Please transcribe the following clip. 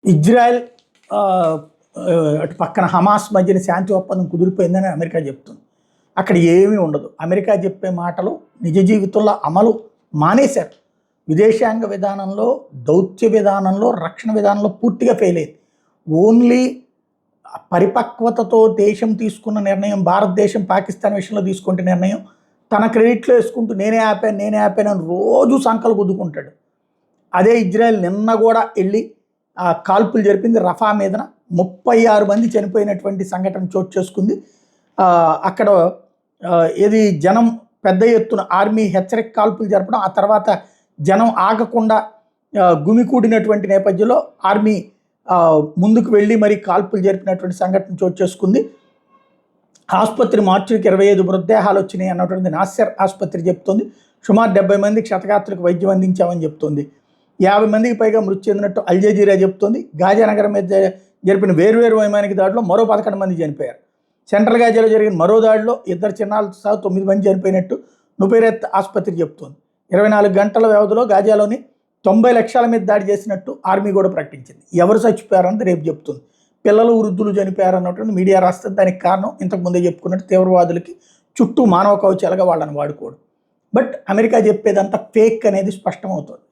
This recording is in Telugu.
ఇజ్రాయెల్ అటు పక్కన హమాస్ మధ్యన శాంతి ఒప్పందం కుదిరిపోయిందని అమెరికా చెప్తుంది. అక్కడ ఏమీ ఉండదు. అమెరికా చెప్పే మాటలు నిజ జీవితంలో అమలు మానేశారు. విదేశాంగ విధానంలో, దౌత్య విధానంలో, రక్షణ విధానంలో పూర్తిగా ఫెయిల్ అయింది. ఓన్లీ పరిపక్వతతో దేశం తీసుకున్న నిర్ణయం, భారతదేశం పాకిస్తాన్ విషయంలో తీసుకుంటే నిర్ణయం తన క్రెడిట్లో వేసుకుంటూ నేనే ఆపాను అని రోజు సంకలు గుద్దుకుంటాడు. అదే ఇజ్రాయెల్ నిన్న కూడా వెళ్ళి కాల్పులు జరిపింది రఫా మీదన. 36 మంది చనిపోయినటువంటి సంఘటన చోటు చేసుకుంది. అక్కడ ఏది జనం పెద్ద ఎత్తున ఆర్మీ హెచ్చరిక కాల్పులు జరపడం, ఆ తర్వాత జనం ఆగకుండా గుమికూడినటువంటి నేపథ్యంలో ఆర్మీ ముందుకు వెళ్ళి మరి కాల్పులు జరిపినటువంటి సంఘటన చోటు చేసుకుంది. ఆసుపత్రి మార్చికి 25 మృతదేహాలు వచ్చినాయి అన్నటువంటి నాసర్ ఆసుపత్రి చెప్తోంది. సుమారు 70 మందికి క్షతగాత్రులకు వైద్యం అందించామని చెప్తోంది. 50 మందికి పైగా మృతి చెందినట్టు అల్ జజీరా చెప్తోంది. గాజా నగరం మీద జరిపిన వేర్వేరు వైమానిక దాడిలో మరో 11 మంది చనిపోయారు. సెంట్రల్ గాజాలో జరిగిన మరో దాడిలో 2 చిన్నారులతో సహా 9 మంది చనిపోయినట్టు నుపైరత్ ఆసుపత్రి చెప్తోంది. 24 గంటల వ్యవధిలో గాజాలోని 90 లక్షల మీద దాడి చేసినట్టు ఆర్మీ కూడా ప్రకటించింది. ఎవరు చచ్చిపోయారన్నది రేపు చెప్తుంది. పిల్లలు, వృద్ధులు చనిపోయారన్నటువంటి మీడియా రాస్తుంది. దానికి కారణం ఇంతకుముందే చెప్పుకున్నట్టు తీవ్రవాదులకి చుట్టూ మానవ కవచాలుగా వాళ్ళని వాడుకోవడం. బట్ అమెరికా చెప్పేదంతా ఫేక్ అనేది స్పష్టమవుతుంది.